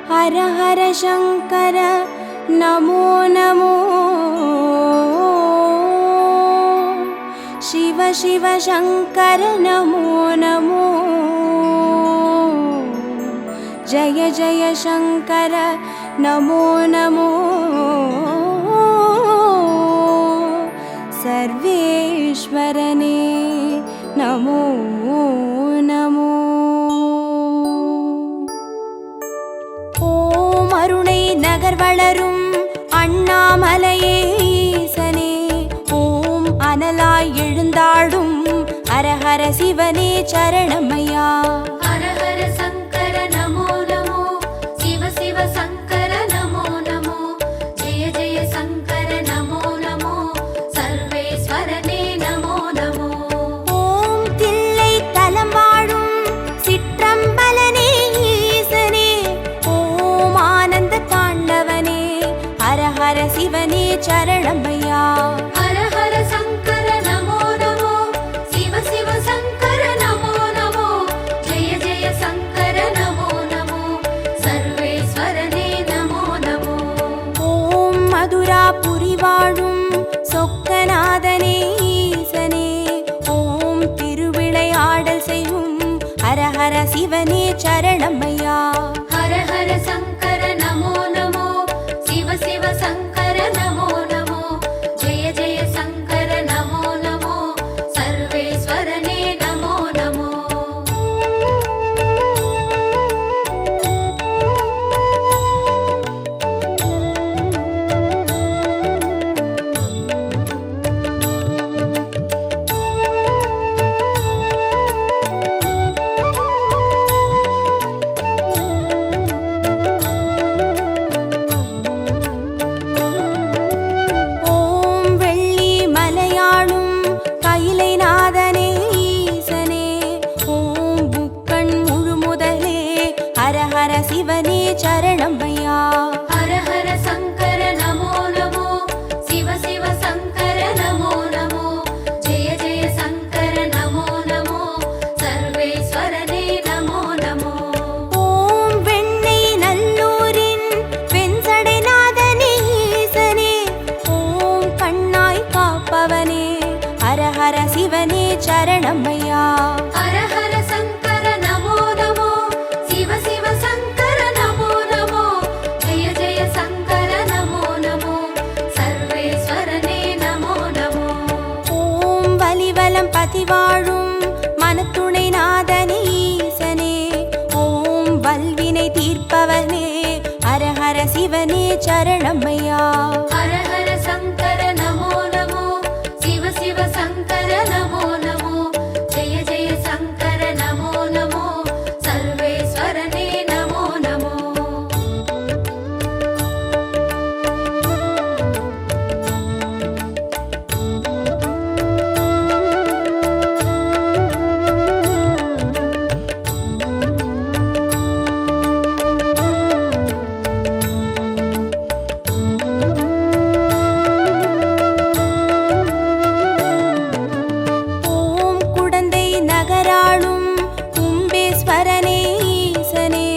हर हर शंकर नमो नमो शिव शिव शंकर नमो नमो जय जय शंकर नमो नमो सर्वेश्वरने नमो नमो ஓம் அருணை நகர் வளரும் அண்ணாமலையே ஈசனே ஓம் அனலாய் எழுந்தாடும் ஹரஹர சிவனே சரணமையா हर हर शंकर नमो नमो शिव शिव शंकर नमो नमो जय जय शंकर नमो नमो सर्वेश्वरने नमो नमो ஓம் தில்லை தலம் வாழும் சிற்றம்பலனே ஈசனே ஓம் ஆனந்த தாண்டவனே ஹரஹர சிவனே சரணமையா हर हर शंकर नमो नमो शिव शिव शंकर नमो नमो जय जय शंकर नमो नमो सर्वेश्वरने नमो नमो ஓம் மதுராபுரி வாழும் சொக்கநாதனே ஈசனே ஓம் திருவிளையாடல் செய்யும் ஹரஹர சிவனே சரணமையா हर हर शंकर नमो नमो शिव शिव शंकर नमो नमो जय जय शंकर नमो नमो सर्वेश्वरने नमो नमो ஓம் வெள்ளி மலையாளும் கைலை நாதனே ஈசனே ஓம் புக்கண் முழுமுதலே ஹரஹர சிவனே சரணமையா हर हर शंकर नमो नमो शिव शिव शंकर नमो नमो जय जय शंकर नमो नमो सर्वेश्वरने नमो नमो ஓம் வெண்ணை நல்லூரின் வெண்சடை நாதனே ஈசனே ஓம் கண்ணாய் காப்பவனே ஹரஹர சிவனே சரணமையா हर हर शंकर नमो नमो शिव शिव शंकर नमो नमो जय जय शंकर नमो नमो सर्वेश्वरने नमो नमो ஓம் வலிவலம் பதிவாழும் மனத்துணை நாதனே ஈசனே ஓம் வல்வினை தீர்ப்பவனே ஹரஹர சிவனே சரணமையா हर हर शंकर नमो नमो शिव शिव शंकर नमो नमो जय जय शंकर नमो नमो सर्वेश्वरने नमो नमो ஓம் குடந்தை நகராளும் கும்பேஸ்வரனே ஈசனே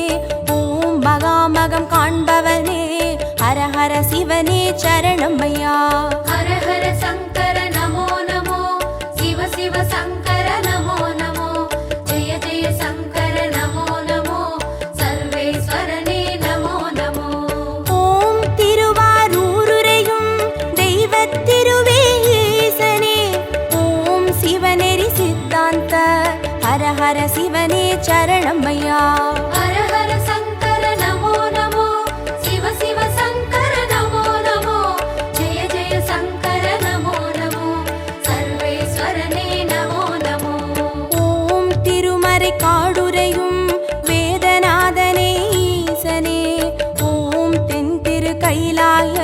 ஓம் மகாமகம் காண்பவனே ஹரஹர சிவனே சரணமையா हर हर शंकर नमो नमो शिव शिव शंकर नमो नमो जय जय शंकर नमो नमो सर्वेश्वरने नमो नमो ஓம் திருவாரூருரையும் தெய்வத் திருவே ஈசனே ஓம் சிவநெறி சித்தாந்த ஹரஹர சிவனே சரணமையா हर हर शंकर नमो नमो शिव शिव शंकर नमो नमो जय जय शंकर नमो नमो सर्वेश्वरने नमो नमो ஓம் திருமறை காடுரையும் வேதநாதனே ஈசனே ஓம் தென் திரு கைலாய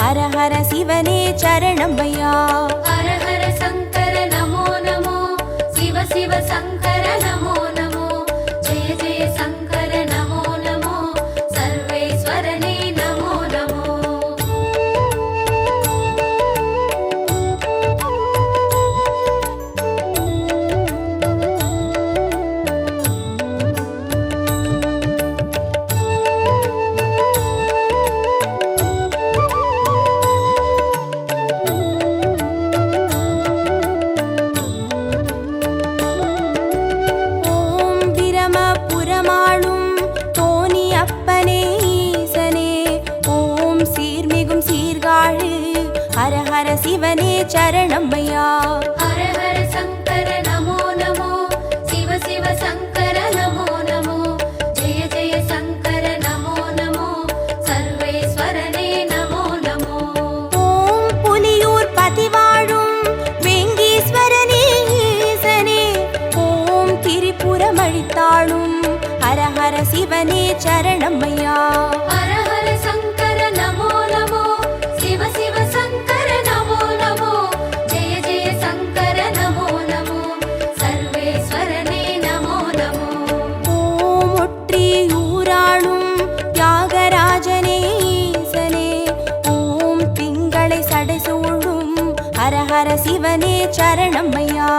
ஹரஹர சிவனே சரணமையா हर हर शंकर नमो नमो शिव शिव शंकर नमो नमो जय जय शंकर नमो नमो सर्वेश्वरने नमो नमो சரணமையா. ஹர ஹர சங்கர நமோ நமோ, சிவ சிவ சங்கர நமோ நமோ, ஜெய ஜெய சங்கர நமோ நமோ, சர்வேஸ்வரனே நமோ நமோ. ஓம் புலியூர் பதிவாழும் வேங்கீஸ்வரனே ஈசனே, ஓம் திரிபுரம் அழித்தாளும் ஹர ஹர சிவனே சரணமையா. ஹர ஹர சங்கர நமோ நமோ, சிவ சிவ சங்கர நமோ நமோ, ஜெய ஜெய சங்கர நமோ நமோ, சர்வேஸ்வரனே நமோ நமோ. ஓம் ஒற்றியூராளும் தியாகராஜனே ஈசனே, ஓம் திங்களை சடைசூழும் ஹர ஹர சிவனே சரணமையா.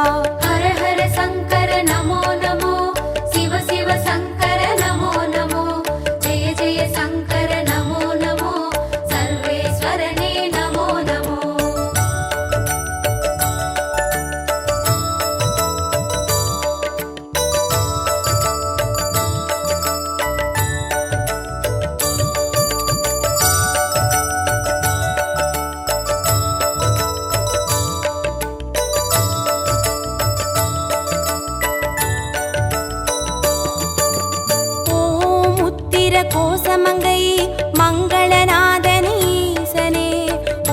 ஹர ஹர சங்கர நமோ நமோ, சிவ சிவ சங்கர நமோ நமோ, ஜெய ஜெய சங்கர நமோ நமோ, சர்வேஸ்வரனே நமோ நமோ. ஓம் உத்திர கோசமங்கை மங்களநாதனே ஈசனே,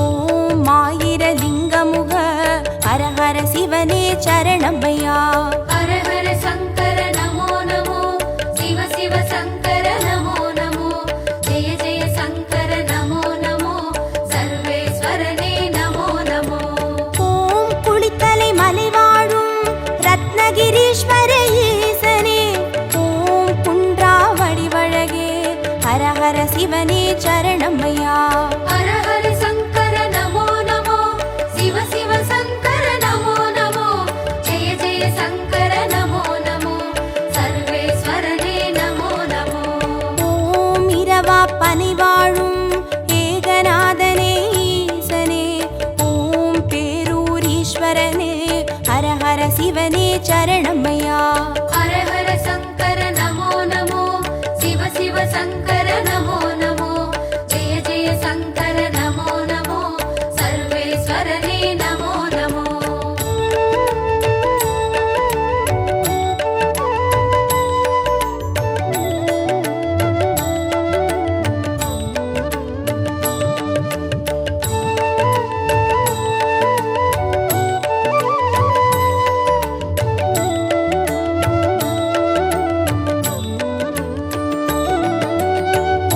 ஓம் ஆயிர லிங்கமுக ஹர ஹர சிவனே சரணமையா. ஹர ஹர சங்கர நமோ நமோ, சிவ சிவ சங்கர நமோ நமோ, ஜெய ஜெய சங்கர நமோ நமோ, சர்வேஸ்வரனே நமோ நமோ. ஓம் குளித்தலை மலைவாழும் ரத்னகிரீஸ்வர ஈசனே, ஓம் குன்றாவடி வழகே ஹர ஹர சிவனே சரணமையா. ஹர ஹர சங்கர நமோ நமோ, சிவ சிவ சங்கர நமோ நமோ, ஜெய ஜெய சங்கர நமோ நமோ, சர்வேஸ்வரனே நமோ நமோ. ஓம் இரவா பனிவாழும் ஏகநாதனே ஈசனே, ஓம் பேரூரீஸ்வரனே ஹர ஹர சிவனே சரணமையா. ஹர ஹர சங்கர நமோ நமோ, சிவ சிவ சங்கர நமோ நமோ, ஜெய ஜெய சங்கர நமோ நமோ, சர்வேஸ்வரனே நமோ நமோ.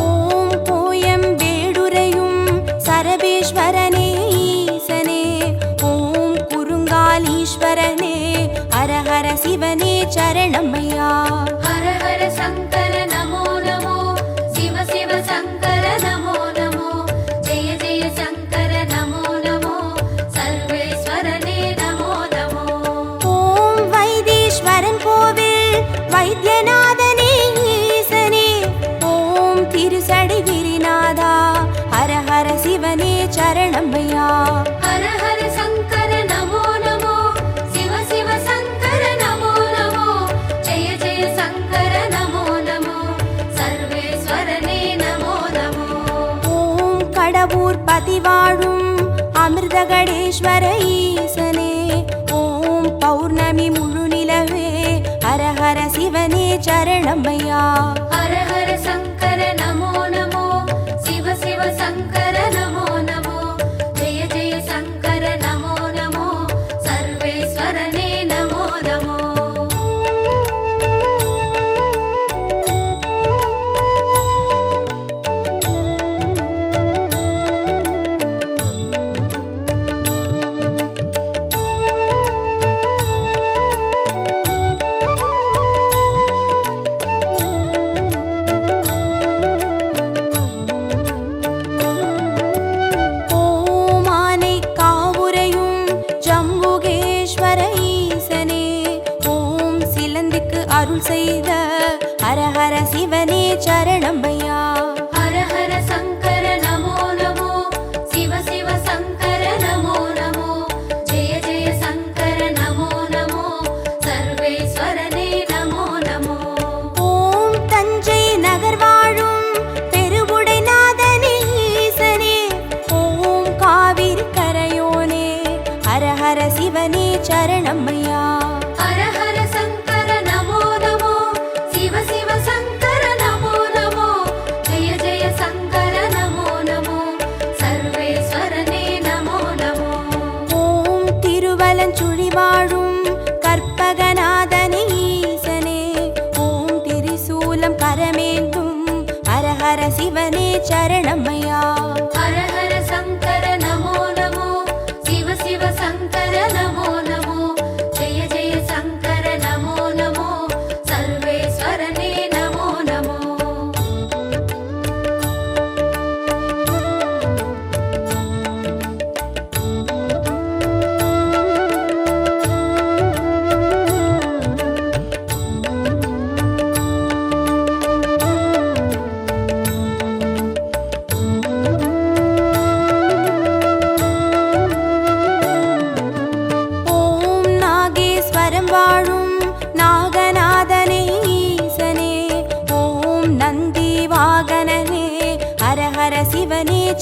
ஓம் கோயம்பேடுரையும் சரபேஸ்வரனே ஈசனே, ஓம் குறுங்காலீஸ்வரனே ஹர ஹர சிவனே சரணமையா. ஹர ஹர சங்கர நமோ நமோ, சிவ சிவ சங்கர நமோ நமோ, ஜெய ஜெய சங்கர நமோ நமோ, சர்வேஸ்வரனே நமோ நமோ. ஓம் வைத்தீஸ்வரன் கோவில் வைத்தியநாதனே ஈசனே, ஓம் திருசடை கிரிநாதா ஹர ஹர சிவனே சரணமையா. ஹர ஹர சங்கர நமோ நமோ, சிவ சிவ சங்கர நமோ நமோ, ஜெய ஜெய சங்கர நமோ நமோ, சர்வேஸ்வரனே நமோ நமோ. ஓம் கடவுர் பதிவாழும் அமிர்தகடேஸ்வர ஈசனே, ஓம் பௌர்ணமி முழு நிலவே ஹர ஹர சிவனே சரணமையா. ஹர ஹர சங்கர நமோ நமோ, சிவ சிவ சங்கர நமோ நமோ, ஜெய ஜெய சங்கர நமோ நமோ, சர்வேஸ்வரனே நமோ நமோ. ஓம் ஆனை காவுரையும் ஜம்புகேஸ்வர ஈசனே, ஓம் சிலந்திக்கு அருள் செய்த ஹர ஹர சிவனே சரணமையா. ஹர ஹர சங்கர நமோ நமோ, சிவ சிவ சங்கர நமோ நமோ, ஜெய ஜெய சங்கர நமோ நமோ, சர்வேஸ்வரனே நமோ நமோ. ஓம் தஞ்சை நகர் வாழும் பெருவுடைநாதனே ஈசனே, ஓம் காவிரி கரையோனே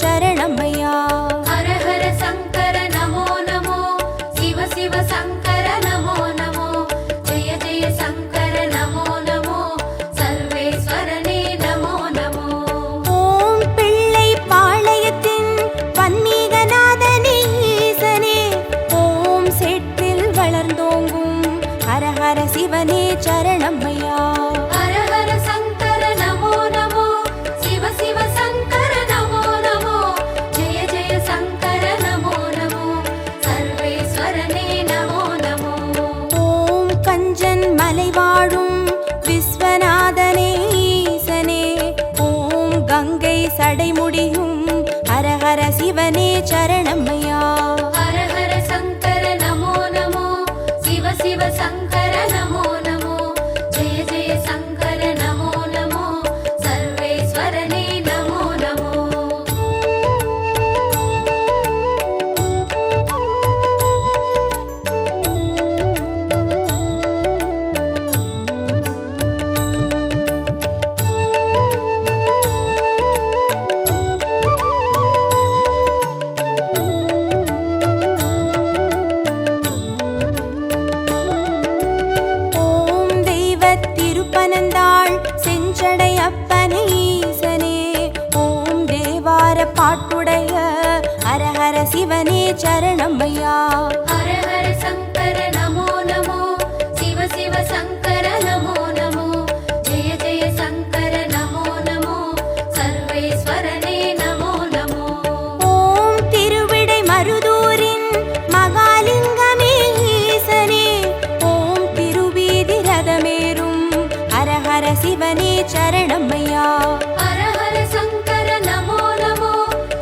சரணமையா. ஹர ஹர சங்கர நமோ நமோ, சிவ சிவ சங்கர நமோ நமோ, ஜெய ஜெய சங்கர நமோ நமோ, சர்வேஸ்வரனே நமோ நமோ. ஓம் பிள்ளை பாளையத்தின் பன்மீகநாதனே ஈசனே, ஓம் சேற்றில் வளர்ந்தோங்கும் ஹர ஹர சிவனே சரணமையா. ஹர ஹர சங்கர நமோ நமோ, சிவ சிவ சங்கர நமோ நமோ, ஜெய ஜெய சங்கர நமோ நமோ, சர்வேஸ்வரனே நமோ நமோ. ஓம் கஞ்சன் மலை வாழும் விஸ்வநாதனே ஈசனே, ஓம் கங்கை சடைமுடியும் ஹர ஹர சிவனே சரணமையா. ஹர ஹர சங்கர நமோ நமோ, சிவ சிவ சங்கர நமோ நமோ, ஜெய ஜெய சங்கர நமோ நமோ, சர்வேஸ்வரனே நமோ நமோ. ஓம் தெய்வத் திருப்பனந்தாள் செஞ்சடை அப்பனே ஈசனே, ஓம் தேவார பாட்டுடைய ஹர ஹர சிவனே சரணமையா. ஹர ஹர சங்கர நமோ நமோ, சிவ சிவ சங்கர நமோ நமோ, ஜெய ஜெய சங்கர நமோ நமோ, சர்வேஸ்வரனே நமோ நமோ. ஓம் திருவிடை மருதூரின் மகாலிங்கமே ஈசனே, ஓம் திருவீதி ரதமேறும் ஹர ஹர சிவனே சரணமையா. ஹர ஹர சங்கர நமோ நமோ,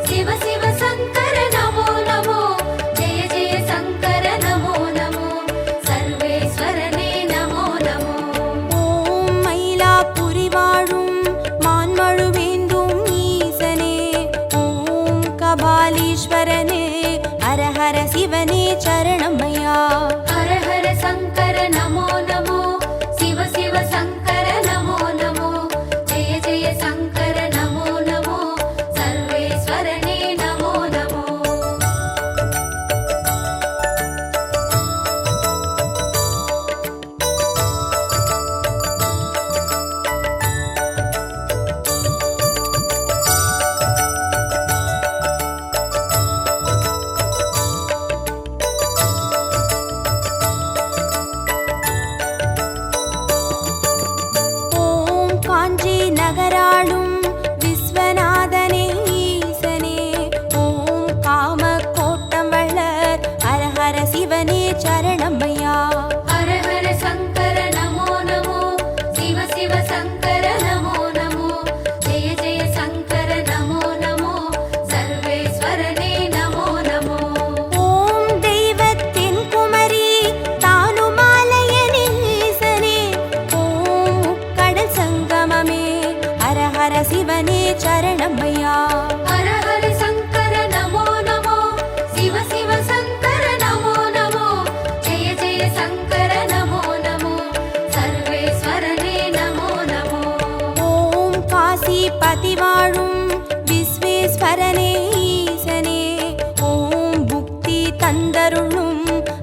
சிவ சிவ சங்கர நமோ நமோ, ஜெய ஜெய சங்கர நமோ நமோ, சர்வேஸ்வரனே நமோ நமோ. ஓம் மயிலாப்புரி வாழும் மான்மழுவேந்தும் ஈசனே, ஓம் கபாலீஸ்வரனே ஹர ஹர சிவனே சரணமையா. ஹர ஹர சங்கர நமோ நமோ, சிவ சிவ சங்கர நமோ நமோ, ஜெய ஜெய சங்கர நமோ நமோ, சர்வேஸ்வரனே நமோ நமோ. ஓம் காஞ்சி நகராளும் விஸ்வநாதனே ஈசனே, ஓம் காம கோட்டம் வளர் ஹர ஹர சிவனே சரணமையா. ஹர ஹர சங்கர நமோ நமோ, சிவ சிவ சங்கர நமோ நமோ, ஜெய ஜெய சங்கர நமோ நமோ, சர்வேஸ்வரனே நமோ நமோ. ஓம் தெய்வத்தின் குமரி தானுமாலயனே ஈசனே, ஓம் முக்கடல் சங்கமமே ஹர ஹர சிவனே சரணமையா. ஹர ஹர சங்கர நமோ நமோ, சிவ சிவ சங்கர நமோ நமோ, ஜெய ஜெய சங்கர நமோ நமோ, சர்வேஸ்வரனே நமோ நமோ. ஓம் காசி பதி வாழும் விஸ்வேஸ்வரனே ஈசனே, ஓம் புக்தி தந்தருளும்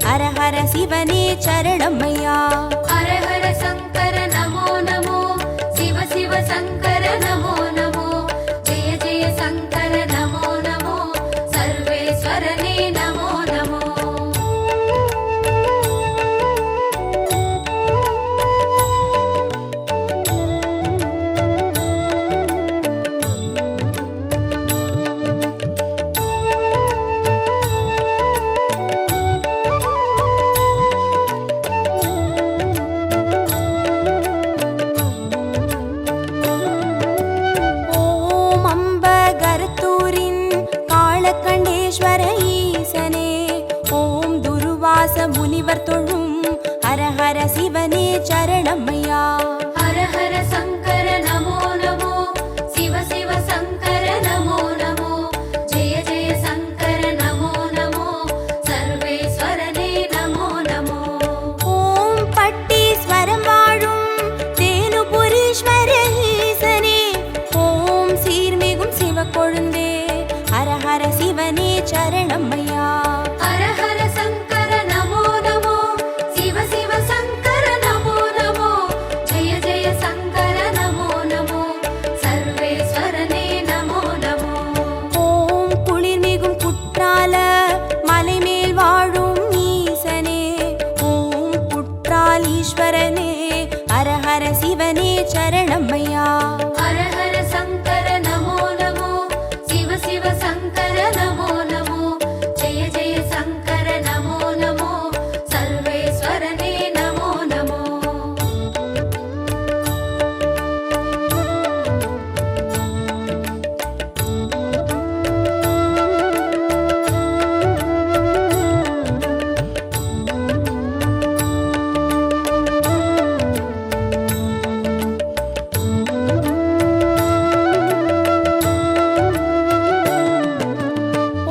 ஹர ஹர சிவனே சரணமையா. ஹர ஹர சங்கர நமோ நமோ, சிவ சிவ சங்கர நமோ நமோ, ஜெய ஜெய சங்கர நமோ நமோ, சர்வேஸ்வரனே நமோ நமோ. ஓம் அம்பகரத்தூரின் காளகண்டேஸ்வர ஈசனே, ஓம் துருவாச முனிவர் தொழும் ஹர ஹர சிவனே சரணமையா. ஹர ஹர சங்கர நமோ நமோ, சிவ சிவ சங்கர நமோ நமோ, ஜெய ஜெய சங்கர நமோ நமோ, சர்வேஸ்வரனே நமோ நமோ. ஓம் பட்டீஸ்வரம் வாழும் தேனுபுரீஸ்வர ஈசனே, ஓம் சீர்மிகும் சிவக்கொழுந்தே திருமாலீஸ்வரனே ஹர ஹர சிவனே சரணமையா. ஹர ஹர சங்கர நமோ நமோ சிவ சிவ சங்கர நமோ நமோ ஜெய ஜெய சங்கர நமோ நமோ சர்வேஸ்வரனே நமோ நமோ.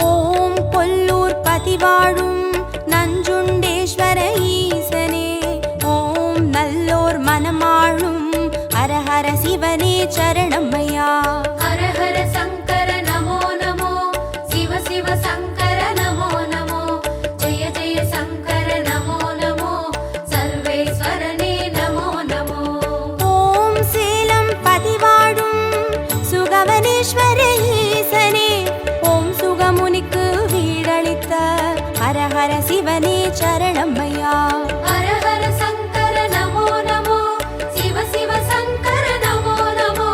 ஓம் கொல்லூர் பதிவாழும் நஞ்சுண்டேஸ்வர ஈசனே ஓம் நல்லோர் மனமாளும் ஹர ஹர சிவனே சரணமையா. ஹர ஹர சங்கர நமோ நமோ சிவ சிவ சங்கர நமோ நமோ ஜெய ஜெய சங்கர நமோ நமோ சர்வேஸ்வரனே நமோ நமோ. ஓம் சேலம் பதிவாழும் சுகவனேஸ்வர ஈசனே ஓம் சுகமுனிக்கு வீடளித்த ஹர ஹர சிவனே சரணமையா. ஹர ஹர சங்கர நமோ நமோ சிவ சிவ சங்கர நமோ நமோ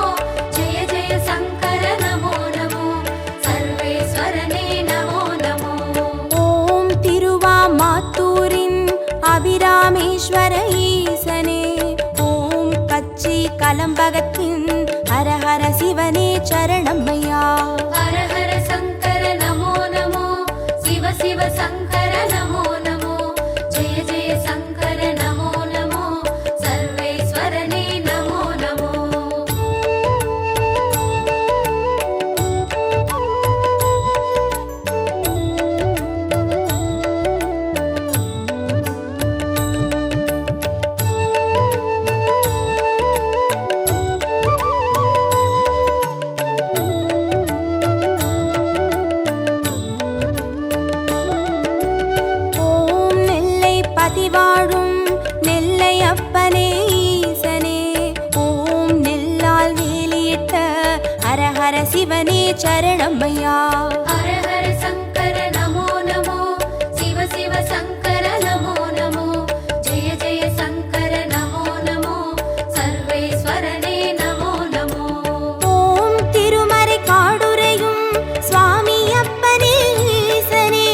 ஜெய ஜெய சங்கர நமோ நமோ சர்வேஸ்வரனே நமோ நமோ. ஓம் திருவாமாத்தூரின் அபிராமேஸ்வர ஈசனே ஓம் கச்சி கலம்பகத்தின் ஹர ஹர சிவனே சரணமையா. ஹர ஹர சங்கர நமோ நமோ சிவ சிவ சங்கர நமோ நமோ ஜெய ஜெய சங்கர நமோ நமோ சர்வேஸ்வரனே நமோ நமோ. ஓம் நெல்லை பதிவாழும் நெல்லை அப்பனே ஈசனே ஓம் நெல்லால் வேலியிட்ட ஹர ஹர சிவனே சரணமையா. ஹர ஹர சங்கர நமோ நமோ சிவ சிவ சங்கர நமோ நமோ ஜெய ஜெய சங்கர நமோ நமோ சர்வேஸ்வரனே நமோ நமோ. ஓம் திருமறை காடுரையும் சுவாமி அப்பனே ஈசனே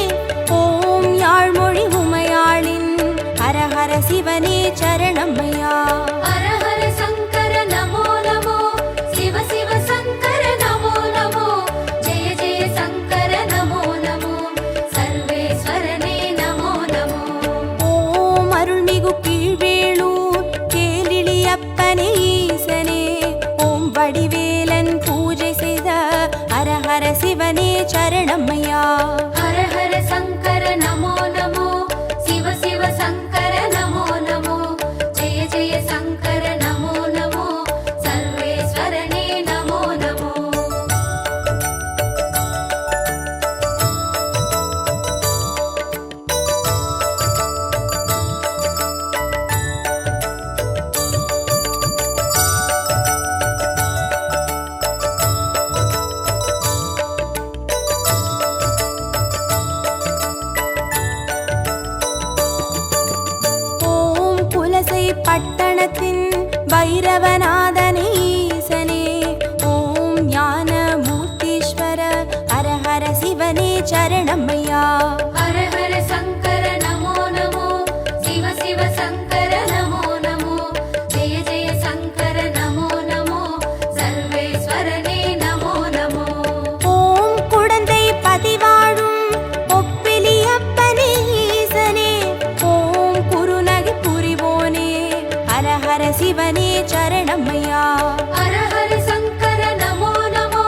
ஓம் யாழ்மொழி உமையாளின் ஹர ஹர சிவனே சரணமையா. ஹர ஹர சங்கர நமோ நமோ சிவ சிவ சங்கர நமோ நமோ ஜெய ஜெய சங்கர நமோ நமோ சர்வேஸ்வரனே நமோ நமோ. ஓம் அருள்மிகு கீழ்வேளூர் கேளிலி அப்பனே ஈசனே ஓம் வடிவேலன் பூஜை செய்த ஹர ஹர சிவனே சரணமையா. ஹர ஹர சங்கர நமோ நமோ சிவ சிவ சங்கர நமோ நமோ ஜெய ஜெய சங்கர நமோ நமோ சர்வேஸ்வரனே நமோ நமோ. ஓம் புலசை பட்டணத்தின் பைரவநாதனே ஈசனே ஓம் ஞான மூர்த்தீஸ்வர ஹர ஹர சிவனே சரணமையா. ஹர ஹர சங்கர நமோ நமோ சிவ சிவ சங்கர நமோ நமோ ஜெய ஜெய சங்கர நமோ நமோ சர்வேஸ்வரனே நமோ நமோ. ஓம் குடந்தை பதிவாழும் ஒப்பிலி அப்பனே ஈசனே ஓம் குருநகை புரிவோனே ஹர ஹர சிவனே சரணமையா. ஹர ஹர சங்கர நமோ நமோ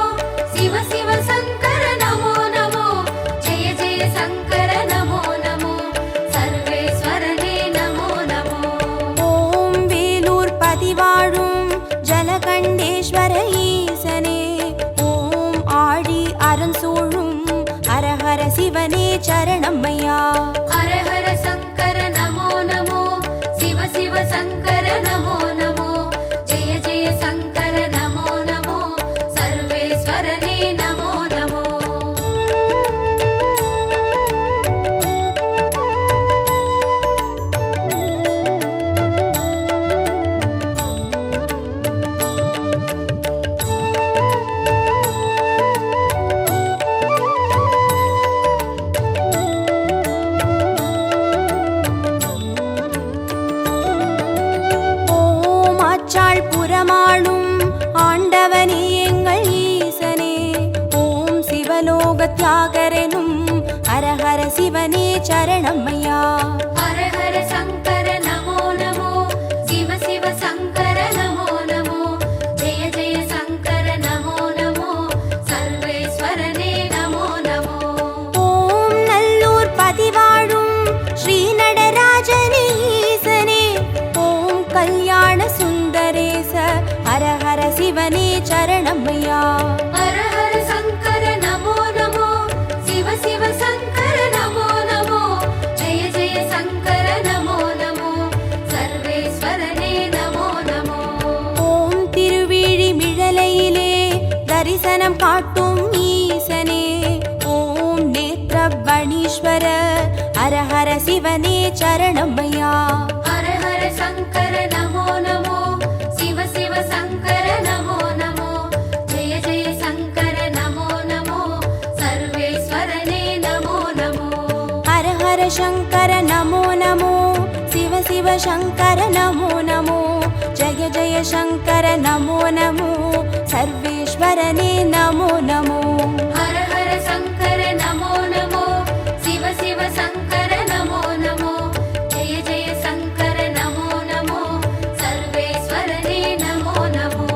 சிவ சிவ சங்கர நமோ நமோ ஜெய ஜெய சங்கர நமோ நமோ சர்வேஸ்வரனே நமோ நமோ. ஓம் வேலூர் பதிவாழும் ஜலகண்டேஸ்வர ஈசனே ஓம் ஆடி அருண்சூழும் ஹர ஹர சிவனே சரணமையா. ஹர ஹர சங்கர நமோ நமோ சிவ சிவ சங்கர நமோ நமோ ஜெய ஜெய சங்கர நமோ நமோ சர்வேஸ்வரனே நமோ நமோ. புறமாளும் ஆண்டவனே எங்கள் ஈசனே. ஓம் சிவலோக தியாகரனும் ஹரஹர சிவனே சரணம் ஐயா. ஹர ஹர சங்கர நமோ நமோ, சிவ சிவ சங்கர நமோ நமோ, ஜெய ஜெய சங்கர நமோ நமோ, சர்வேஸ்வரனே நமோ நமோ. ஓம் நல்லூர் பதிவாழும் ஸ்ரீ நடராஜனே ஈசனே. ஓம் கல்யாண சுந்தரேச ஹரஹர சிவனே சரணம் ஐயா. ஹர ஹர சங்கர நமோ நமோ, சிவ சிவ சங்கர நமோ நமோ, ஜெய ஜெய சங்கர நமோ நமோ, சர்வேஸ்வரனே நமோ நமோ. ஓம் திருவிழி மிழலையிலே தரிசனம் காட்டும் ஈசனே. ஓம் நேத்ரபணீஸ்வர ஹரஹர சிவனே சரணம் ஐயா. ஹர ஹர சங்கர நமோ நமோ, சிவ சிவ சங்கர நமோ நமோ, ஜெய ஜெய சங்கர நமோ நமோ, சர்வேஸ்வரனே நமோ நமோ. ஹர ஹர சங்கர நமோ நமோ, சிவ சிவ சங்கர நமோ நமோ, ஜய ஜய சங்கர நமோ நமோ, சர்வேஸ்வரனே நமோ நமோ. ஹர ஹர சங்கர நமோ நமோ, சிவ சிவ சங்கர நமோ நமோ, ஜெய ஜெய சங்கர நமோ நமோ, சர்வேஸ்வரனே நமோ நமோ.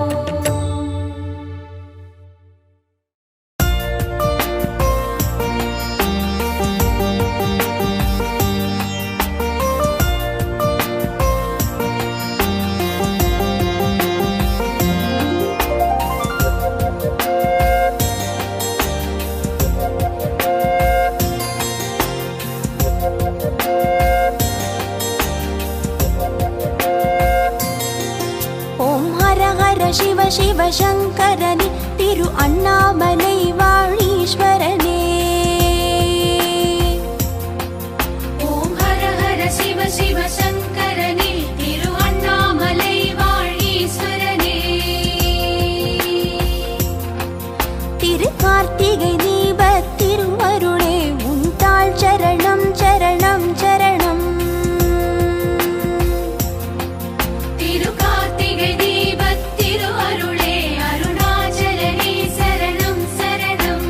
ஓம் ஹர ஹர சிவ சிவ சங்கரனே திரு அண்ணாமலை வாழீஸ்வரனே. ஓம் ஹர ஹர சிவ சிவ சங்கரனே, திரு அண்ணாமலை வாழீஸ்வரனே. திரு கார்த்திகை தீப திருவருளே உந்தாள் சரணம் சரணம் சரணம். திரு கார்த்திகை தீபத் திரு அருளே, அருணாச்சலனே சரணம் சரணம்.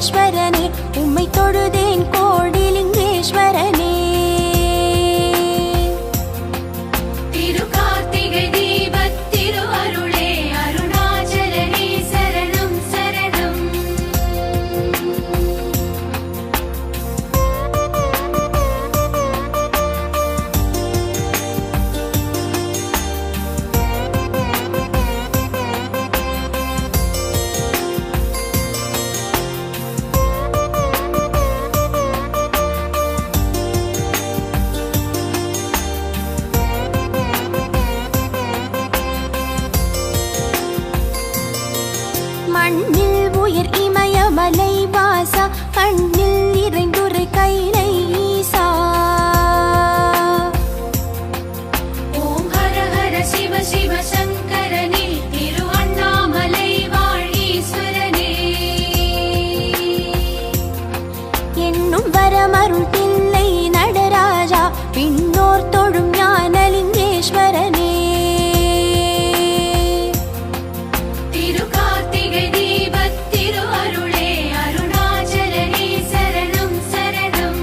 சர்வேஸ்வரனே உம்மை தொழுதேன் கோடிலிங்கேஸ்வரனே. திரு கார்த்திகை தீபத் திரு அருளே அருணாச்சலனே சரணம் சரணம். மண்ணில் உயிர் இமயமலை வாசா கண்ணில் நிறைந்துரை கைலை ஈசா. ஓம் ஹர ஹர சிவ சிவ சங்கரனே திரு அண்ணாமலை வாழீஸ்வரனே. என்னும் வரமருள் தில்லை நடராஜா பின்னோர் தொழும் ஞானலிங்கேஸ்வரனே. திரு கார்த்திகை தீபத் திரு அருளே அருணாச்சலனே சரணம் சரணம்.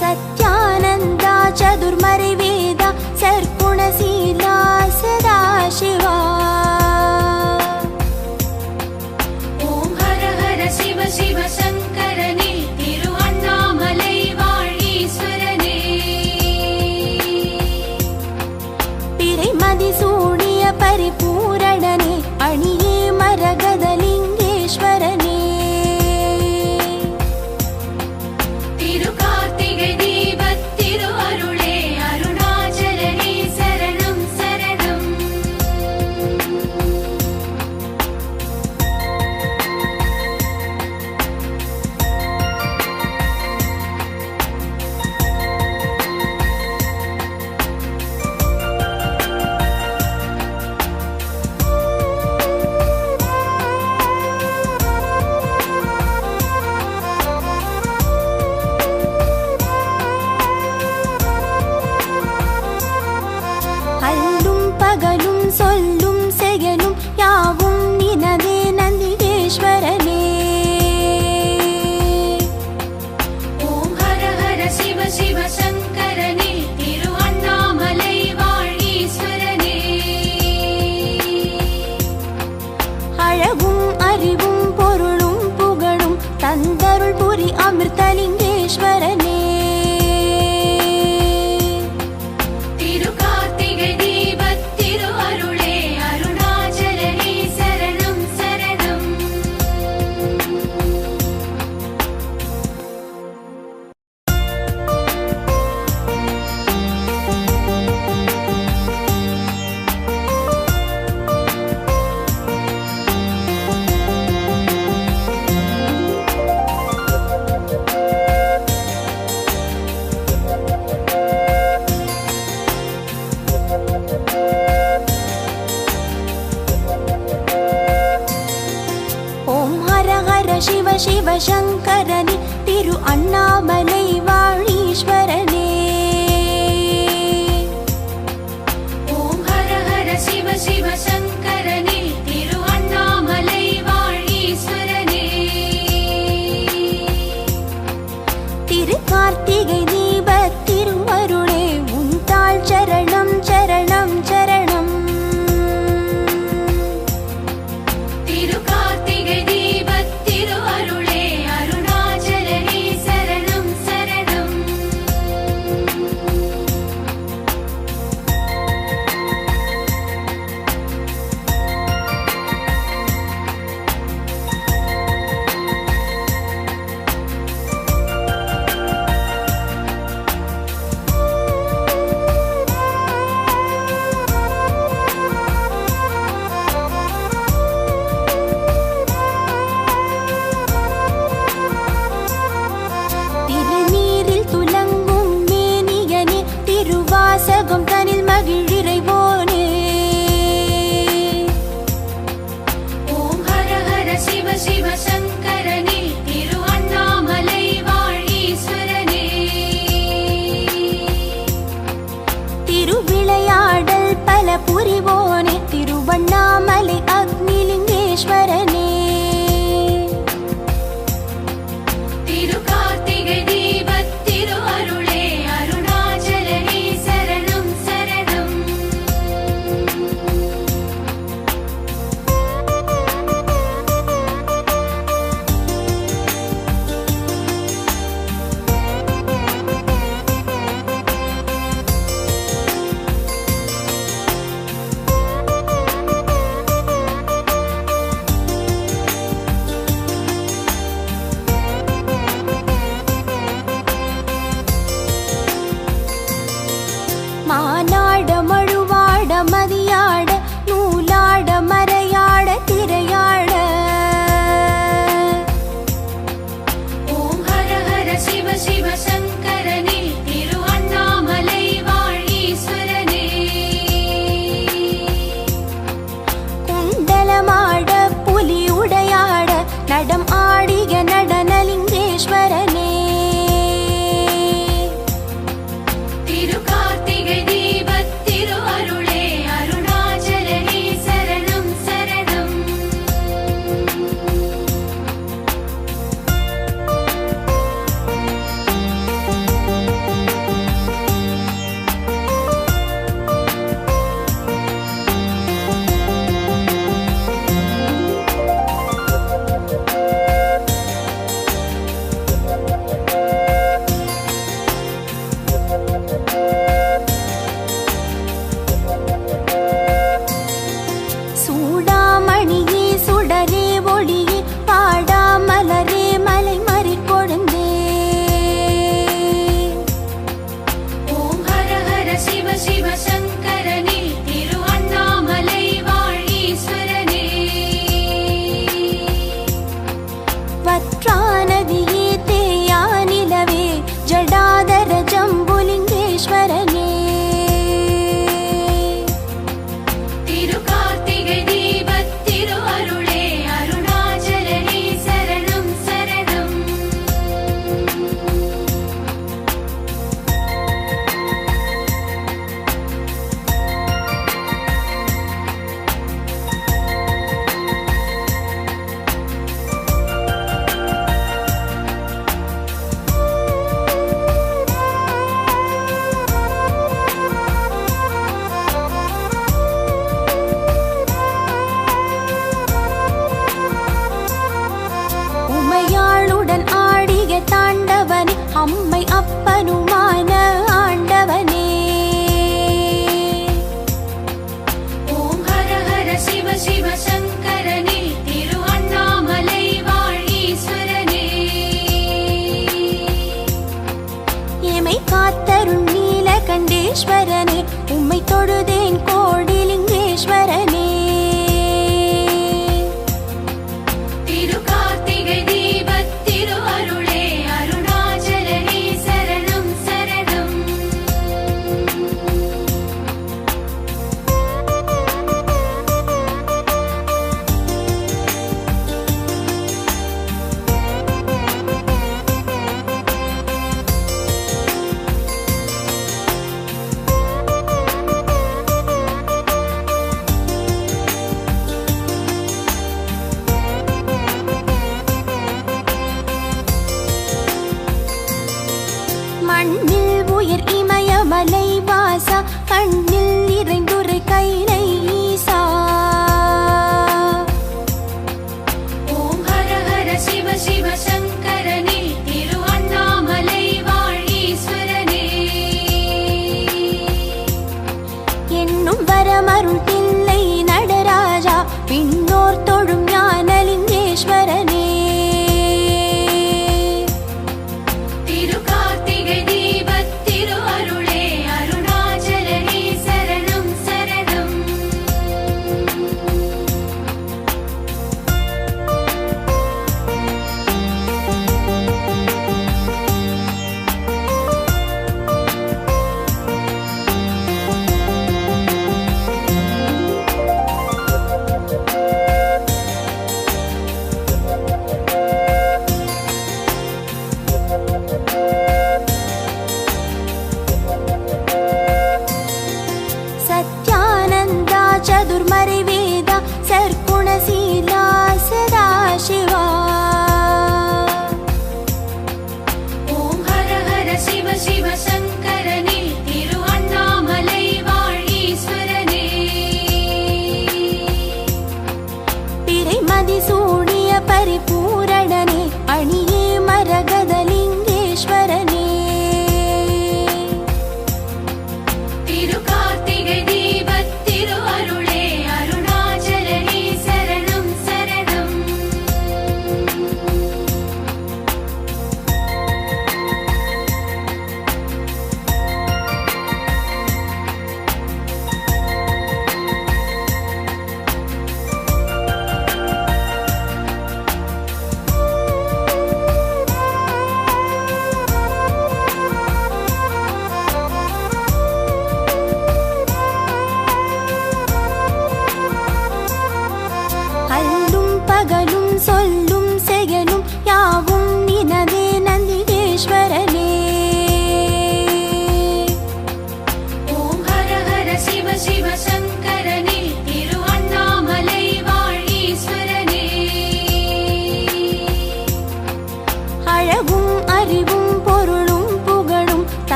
சத்யானந்தா சதுர்மறை வேதா சர்க்குணசீலா சதாசிவா. ஓம் ஹர ஹர சிவ சிவ சங்கரனே திரு அண்ணாமலை வாழீஸ்வரனே. பிறைமதி சூடிய பரிபூரணனே அணியே மரகதலிங்கேஸ்வரனே. திரு கார்த்திகை தீபத் திரு அருளே அருணாச்சலனே சரணம் சரணம். அல்லும் பகலும் சொல்லும் செயலும் யாவும் நினதே நந்திகேஸ்வரனே. ஓம் ஹர ஹர சிவ சிவ சங்கரனே திரு அண்ணாமலை வாழீஸ்வரனே. அழகும் அறிவும் பொருளும் புகழும் தந்தருள் புரி அமிர்தலிங்கேஸ்வரனே. திரு கார்த்திகை தீபத் திரு அருளே அருணாச்சலனே சரணம் சரணம். ஓம் ஹர ஹர சிவ சிவ சங்கரனே திரு அண்ணாமலை வாழீஸ்வரனே. ஓம் ஹர ஹர சிவ சிவ சங்கரனே திரு அண்ணாமலை வாழீஸ்வரனே. திரு கார்த்திகை தீபத் திருவருளே உன் தாள் சரணம் சரணம் சரணம். திரு கார்த்திகை தீபத் திரு அருளே அருணாச்சலனே சரணம் சரணம். விளையாடல் பல புரிவோனே திருவண்ணாமலை அக்னிலிங்கேஸ்வரனே. திருக்கார்த்திகை தீபத் திரு அருளே அருணாச்சலனே சரணம் சரணம். மானாட மழுவாட மதியாட நூலாட மறையாட திரையாட. ஓம் ஹர ஹர சிவ சிவ சங்கரனே திரு அண்ணாமலை வாழீஸ்வரனே. குண்டலமாட புலி உடையாட நடம் ஆடிய நடனலிங்கேஸ்வரனே. திருக்கார்த்திகை தீபத் திரு அருளே அருணாச்சலனே சரணம் சரணம். சூடாமணியே சுடரே ஒளியே பாடாமலரே மலை மறி கொழுந்தே. ஓம் ஹர ஹர சிவ சிவ சங்கரனே திரு அண்ணாமலை வாழீஸ்வரனே. வற்றாநதியே தேயானிலவே ஜடாதர ஜம்புலிங்கேஸ்வரனே. திருக்கார்த்திகை தீபத் திரு அருளே அருணாச்சலனே சரணம் சரணம். உமையாளுடன் ஆடிய தாண்டவனே அம்மை அப்பனுமான ஆண்டவனே. ஓம் ஹர ஹர சிவ சிவ சங்கரனே திரு அண்ணாமலை வாழீஸ்வரனே. எமை காத்தருள் நீலகண்டேஸ்வரனே உம்மை தொழுதேன் கோடிலிங்கேஸ்வரனே. திருக்கார்த்திகை தீபத் திரு அருளே அருணாச்சலனே சரணம் சரணம். மண்ணில் உயிர் இமயமலை வாசா கண்ணில் நிறைந்துரை கைலை ஈசா. ஓம் ஹர ஹர சிவ சிவ சங்கரனே திரு அண்ணாமலை வாழீஸ்வரனே. என்னும் வரமருள் தில்லை நடராஜா விண்ணோர் தொழும் ஞானலிங்கேஸ்வரனே.